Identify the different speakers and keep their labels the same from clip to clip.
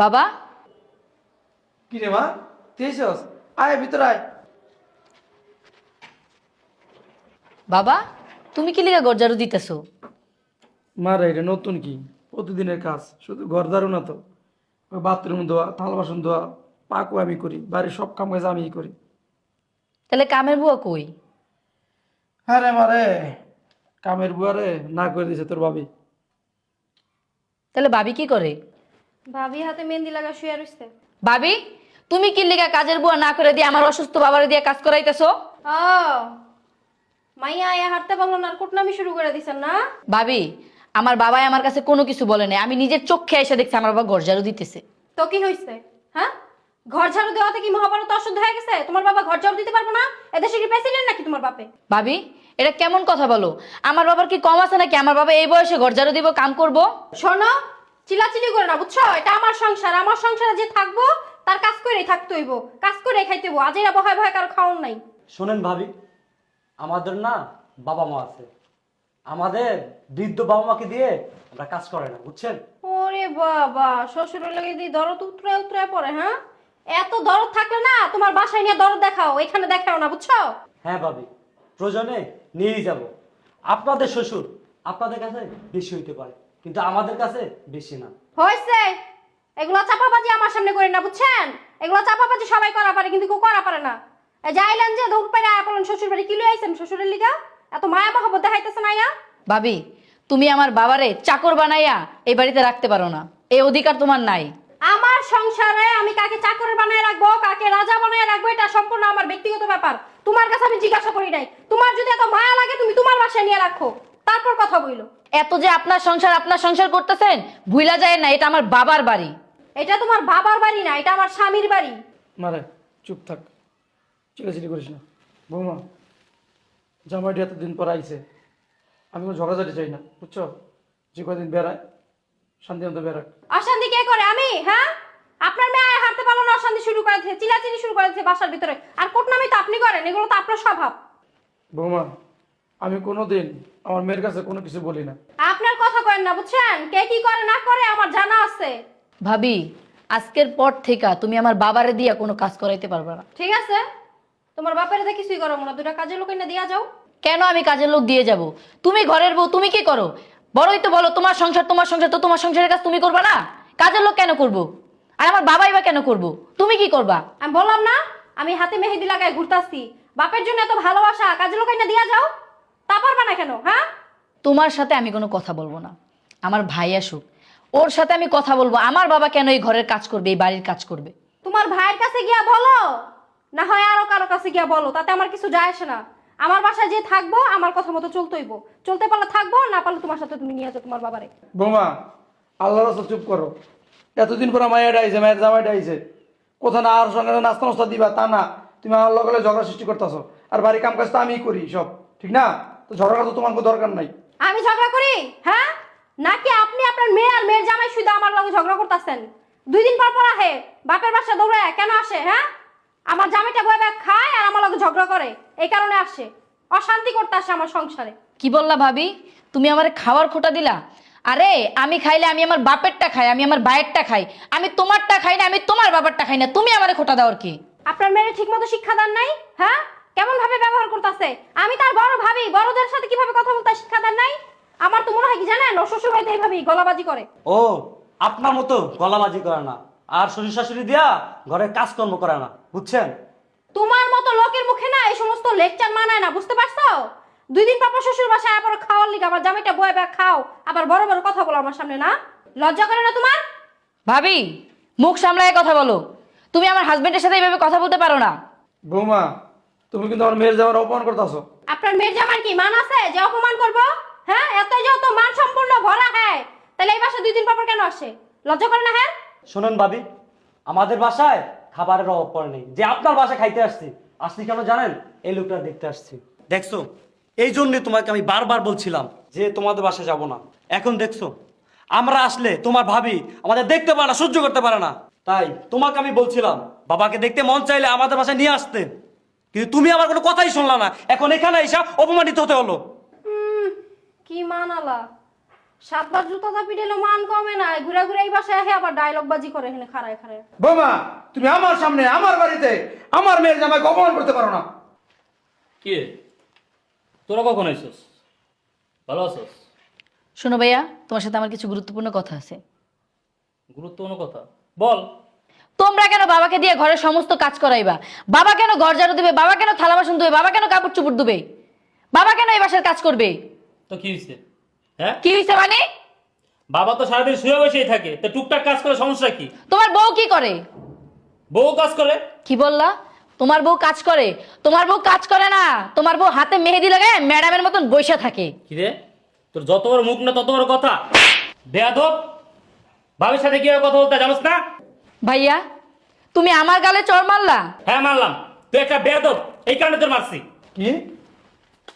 Speaker 1: বাবা,
Speaker 2: কি রে মা, তুই এসেছিস? আয় ভিতরে আয়।
Speaker 1: বাবা তুমি কি লিগা ঘর ঝাড়ু দিতেছো?
Speaker 2: মারে এটা নতুন কি, প্রতিদিনের কাজ, শুধু ঘর দাঁড়ো না তো, ওই বাথরুম ধোয়া, থাল বাসন ধোয়া, পাকও আমি করি, বাড়ির সব কাম কাজ আমিই করি।
Speaker 1: তাহলে কামের বুয়া কই?
Speaker 2: হ্যাঁ রে মারে, কামের বুয়ারে না করে দিছে তোর ভাবি।
Speaker 1: তাহলে ভাবি কি করে?
Speaker 3: ভাবি হাতে মেহেন্দি লাগা শুয়ে রইছে।
Speaker 1: ভাবি তুমি কি লিগা কাজের বুয়া না করে দিয়ে আমার অসুস্থ বাবারে দিয়ে কাজ করাইতেছো?
Speaker 3: ও মাইয়া আয়া হাঁটতে পারলো না আর কুটনামি শুরু করে দিছেন না?
Speaker 1: ভাবি আমার বাবাই আমার কাছে কোনো কিছু বলে নাই, আমি নিজের চোখে এসে দেখছি আমার বাবা ঘর ঝাড়ু দিতেছে।
Speaker 3: তো কি হইছে? হ্যাঁ, ঘর ঝাড়ু দেওয়াতে কি মহাভারত অশুদ্ধ হয়ে গেছে? তোমার বাবা ঘর ঝাড়ু দিতে পারবো না? এদেশে কি প্রেসিডেন্ট নাকি তোমার বাপে?
Speaker 1: ভাবি এটা কেমন কথা বলো? আমার বাবার কি কম আছে নাকি আমার বাবা এই বয়সে ঘর ঝাড়ু দিব, কাম করব?
Speaker 3: শোনো, চিলাচিলি করে না বুঝছো? এটা আমার সংসার, আমার সংসারে যে থাকবো তার কাজ করেই থাকতে হইব, কাজ করে খাইতে হইব। আজেরা বহায় বহায় কারো খাওয়ান নাই।
Speaker 4: শোনেন ভাবি, আমাদের না বাবা মা আছে, আমাদের বৃদ্ধ বাবা মাকে দিয়ে আমরা কাজ করে না, বুঝছেন?
Speaker 3: ওরে বাবা, শ্বশুরের লাগে দিয়ে দরদ উতরায় উতরায় পড়ে। হ্যাঁ, এত দরদ থাকলে না তোমার বাসায় নিয়ে দরদ দেখাও, এখানে দেখাও না বুঝছো?
Speaker 4: হ্যাঁ ভাবি, প্রয়োজনে নিয়েই যাব। আপনাদের শ্বশুর আপনাদের কাছে বেশি হইতে পারে, কিন্তু আমাদের কাছে বেশি না।
Speaker 3: হয়েছে, এগুলো চাপাবাজি আমার সামনে করেন না বুঝছেন? এগুলো চাপাবাজি সবাই করা পারে, কিন্তু কেউ করা পারে না। এই যে আইলেন যে দৌড় পাইরা আপন শ্বশুর বাড়ি কি লই আইছেন শ্বশুরের লিগা? এত মায়া মহব্বত দেখাইতেছে না ইয়া?
Speaker 1: ভাবি তুমি আমার বাবারে চাকর বানাইয়া এই বাড়িতে রাখতে পারো না, এই অধিকার তোমার নাই।
Speaker 3: আমার সংসারে আমি কাকে চাকর বানায় রাখবো, কাকে রাজা বানায় রাখবো, এটা সম্পূর্ণ আমার ব্যক্তিগত ব্যাপার। তোমার কাছে আমি জিজ্ঞাসা করি নাই। তোমার যদি এত মায়া লাগে তুমি তোমার বাসায় নিয়ে রাখো, তারপর কথা বইলো।
Speaker 1: এত যে আপনার সংসার করতেছেন ভুলা যায় না, এটা আমার বাবার বাড়ি।
Speaker 3: এটা তোমার বাবার বাড়ি না, এটা আমার স্বামীর বাড়ি।
Speaker 2: মারে চুপ থাক, চিলাচিলি করিস না। বৌমা, জামাইটি এতদিন পর আইছে, আমি কোনো ঝগড়াঝাটি চাই না, বুঝছো? যে কদিন বেড়ায় শান্তি মতো বেড়াক।
Speaker 3: অশান্তি কে করে? আমি? হ্যাঁ, আপনার মেয়ে আয় হাঁটতে পারলো না, অশান্তি শুরু করেছে, চিলাচিলি শুরু করেছে বাসার ভিতরে। আর কোটনামি তো আপনি করেন, এগুলো তো আপনার স্বভাব।
Speaker 2: বৌমা, আমি কোনোদিন আমার মেয়ের কাছে কোনো কিছু বলি না।
Speaker 3: আপনার কথা করেন না বুঝছেন? কে কি করে না করে আমার জানা আছে।
Speaker 1: ভাবি আজকের পর থেকে তুমি আমার বাবারে দিয়া কোনো কাজ করাইতে পারবে না।
Speaker 3: ঠিক আছে, তোমার বাপের দেখে কিছুই করো না, দুটা কাজের লোক এনে দিয়া যাও।
Speaker 1: কেন আমি কাজের লোক দিয়ে যাব? তুমি ঘরের বউ, তুমি কি করো? বড়ই তো বলো, তোমার সংসার তো তোমার সংসারের কাজ তুমি করবা না? কাজের লোক কেন করব? আর আমার বাবাই বা কেন করব? তুমি কি করবা?
Speaker 3: আমি বললাম না, আমি হাতে মেহেদি লাগায় ঘুরতাছি। বাপের জন্য এত ভালোবাসা, কাজের লোক এনে দিয়া যাও। তা পারবা না কেন? হ্যাঁ,
Speaker 1: তোমার সাথে আমি কোনো কথা বলবো না। আমার ভাই আসুক, ওর সাথে আমি কথা বলবো আমার বাবা কেন এই ঘরের কাজ করবে, এই বাড়ির কাজ করবে।
Speaker 3: তোমার ভাইয়ের কাছে গিয়া বলো, না হয় আরো কারো কাছে গিয়া বলো, তাতে আমার কিছু যায় আসে না। আমার বাসায় যে থাকবো আমার কথা মতো চলতেইব, চলতে পারলে থাকবো, না পারলে তোমার সাথে তুমি নিয়ে যাও তোমার বাবারে।
Speaker 2: বৌমা, আল্লাহ রাস্তা চুপ করো। এতদিন পর মায়ের আইছে, মায়ের জামাইটা আইছে, কোথা না আর সঙ্গে নাস্তা নাস্তা দিবা তা না, তুমি আমার লগে ঝগড়া সৃষ্টি করতেছো। আর বাড়ির কাম কাজ তো আমিই করি সব, ঠিক না? তো ঝগড়া তো তোমার কোনো দরকার নাই।
Speaker 3: আমি ঝগড়া করি? হ্যাঁ, নাকি আপনি আপনার মেয়ে আর মেয়ের জামাই শুধু আমার লগে ঝগড়া করতেছেন? 2 দিন পর পর আহে বাপের বাসা দৌড়ে, কেন আসে? হ্যাঁ, আমার জামাইটা বয়ে ব্যাগ খায় আর আমার লগে ঝগড়া করে, এই কারণে আসে, অশান্তি করতে আসে আমার সংসারে।
Speaker 1: কি বললা ভাবি? তুমি আমার খাওয়ার খোটা দিলা? আরে আমি খাইলে আমি আমার বাপেরটা খাই, আমি আমার ভাইয়েরটা খাই, আমি তোমারটা খাই না, আমি তোমার বাবারটা খাই না, তুমি আমারে খোটা দাও আর কি?
Speaker 3: আপনার মেয়ে ঠিক মতো শিক্ষা দেন নাই? হ্যাঁ, কেমন ভাবে ব্যবহার করতেছে? আমি তার বড় ভাবি, বড়দের সাথে কিভাবে কথা বলতে শিক্ষা দেন নাই? আমার তো মনে হয় কি জানেন, ও শ্বশুর বাড়িতে এইভাবেই গলাবাজি করে।
Speaker 4: ও আপনার মতো গলাবাজি করে না, আর শ্বশুর শাশুড়ি দিয়া ঘরের কাজকর্ম করে না, বুঝছেন?
Speaker 3: তোমার মতো লোকের মুখে না এই সমস্ত লেকচার মানায় না, বুঝতে পারছো? 2 দিন পর পর শ্বশুর বাসায় আবার খাওয়ার লিগে আমার জামাইটা বয়ে ব্যাগ খাও, আবার বড় বড় কথা বলো আমার সামনে, না লজ্জা করে না তোমার?
Speaker 1: ভাবি মুখ সামলায় কথা বলো, তুমি আমার হাজবেন্ডের সাথে এইভাবে কথা বলতে পারো না।
Speaker 2: বৌমা, তুমি কিন্তু আমার মেয়ের জামার অপমান করতেছো।
Speaker 3: আপনার মেয়ের জামার কি মান আছে যে অপমান করবো? হ্যাঁ, এত যেহেতু মান সম্পূর্ণ ভরা, হ্যাঁ, তাহলে এই বাসায় 2 দিন পর পর কেন আসে? লজ্জা করে না? হ্যাঁ,
Speaker 4: শোনেন ভাবি, আমাদের বাসায় খাবারের অভাব পড়ে নেই, যে আপনার বাসায় খাইতে আসছি কেন জানেন? এই লোকটা দেখতে আসছি, দেখছো? এই জন্যই তোমাকে আমি বারবার বলছিলাম যে তোমাদের বাসায় যাব না। এখন দেখছো আমরা আসলে তোমার ভাবি আমাদের দেখতে পারে না, সহ্য করতে পারে না। তাই তোমাকে আমি বলছিলাম বাবাকে দেখতে মন চাইলে আমাদের বাসায় নিয়ে আসতে, কিন্তু তুমি আমার কোনো কথাই শুনলা না। এখন এখানে এসে অপমানিত হতে হলো।
Speaker 3: কি মানালা? সাতবার জুতা দা পিটাইলে মান কমে না, ঘুরে ঘুরে এই বাসায় আহে আবার ডায়লগ বাজি করে এখানে খাড়ায় খাড়ায়।
Speaker 2: বোমা, তুমি আমার সামনে আমার বাড়িতে আমার মেয়ের জামাইকে অপমান করতে পারো না।
Speaker 5: কি রে? তোরা কখন আইসস? ভালো আছস?
Speaker 1: শোনো ভাইয়া, তোমার সাথে আমার কিছু গুরুত্বপূর্ণ কথা আছে।
Speaker 5: গুরুত্বপূর্ণ কথা বল।
Speaker 1: তোমরা কেন বাবাকে দিয়ে ঘরের সমস্ত কাজ করাইবা? বাবা কেন ঘর ঝাড়ু দিবে? বাবা কেন থালা বাসন ধুবে? বাবা কেন কাপড় চোপড় ধুবে? বাবা কেন এই বাসার কাজ করবে?
Speaker 5: তো কি হয়েছে? হ্যাঁ,
Speaker 1: কি হয়েছে মানে?
Speaker 5: বাবা তো সারাদিন শুয়ে বসেই থাকে, তো টুকটাক কাজ করে সমস্যা কি?
Speaker 1: তোমার বউ কি করে?
Speaker 5: বউ কাজ করে?
Speaker 1: কি বললা? তোমার বউ কাজ করে? তোমার বউ কাজ করে না, তোমার বউ হাতে মেহেদি লাগায় ম্যাডামের মতন বসে থাকে।
Speaker 5: কি রে, তোর যত বড় মুখ না তত বড় কথা। বেয়াদব, বাবার সাথে কিভাবে কথা বলতে জানোস না?
Speaker 1: ভাইয়া, তুমি আমার গালে চড় মারলা?
Speaker 5: হ্যাঁ মারলাম, তুই একটা বেয়াদব, এই কারণে তোর মারছি।
Speaker 2: কি?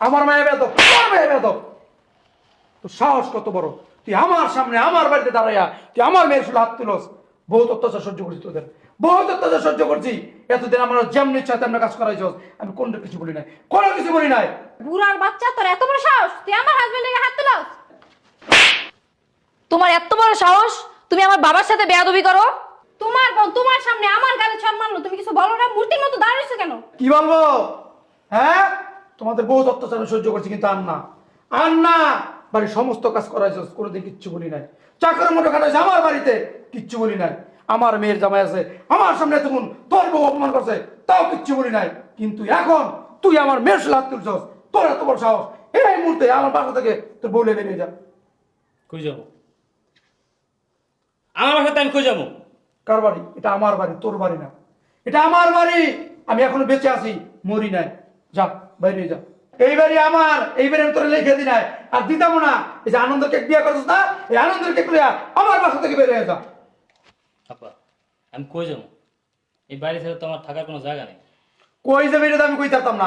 Speaker 2: আমার মায়ের বেদব, তোর মেয়ে বেদব? তোর সাহস কত বড়? তুই আমার সামনে আমার বাড়িতে দাঁড়াইয়া তুই আমার মেয়ের শুধু হাত তুলস। বহুত অত্যাচার সহ্য করছি তোদের, বহুত অত্যাচার সহ্য করছি। এতদিন আমার যেমনি ইচ্ছা তেমনি কাজ করাইছ, আমি কোনটা কিছু বলি নাই, কোনো কিছু বলি নাই।
Speaker 3: বুড়ার বাচ্চা, তোর এত বড় সাহস, তুই আমার হাজবেন্ডের হাত তুলাস?
Speaker 1: তোমার এত বড় সাহস, তুমি আমার বাবার সাথে বেয়াদবি করো?
Speaker 3: তোমার বোন তোমার সামনে আমার গালে ছড় মারলো, তুমি কিছু বলো না? মূর্তির মতো দাঁড়িয়েছো কেন?
Speaker 2: কি বলবো? হ্যাঁ, তোমাদের বহুত অত্যাচার আমি সহ্য করছি, কিন্তু আর না বাড়ির সমস্ত কাজ করাইছ, কোনোদিন কিচ্ছু বলি নাই। চাকরের মতো খাটাইছে আমার বাড়িতে, কিচ্ছু বলি নাই। আমার মেয়ের জামাই আছে, আমার সামনে এতক্ষণ তোর বউ অপমান করছে, তাও কিচ্ছু বলি নাই। কিন্তু এখন তুই আমার মেয়ের সাথে হাত তুলছস, তোর এত বড় সাহস! এই মুহূর্তে আমার বাসা থেকে তোর বউলে বেরিয়ে যা।
Speaker 5: কই যাবো? আমার বাসাতে আমি কই যাবো?
Speaker 2: কার বাড়ি? এটা আমার বাড়ি, তোর বাড়ি না। এটা আমার বাড়ি, আমি এখনো বেঁচে আছি, মরি নাই। যা, বাইরে যা। এই বাড়ি আমার, এই বাড়ি আমি তোর লিখে দি নাই, আর দিতাম না। এই যে আনন্দ কেক বিয়ে করছিস না, এই আনন্দের কেক লিয়া আমার বাসা থেকে বেরিয়ে যা।
Speaker 5: আপা, আমি কই যাবো? এই বাড়ি ছেড়ে তো আমার থাকার কোনো জায়গা নেই।
Speaker 2: কই যাবি এটা তো আমি কই থাকতাম না।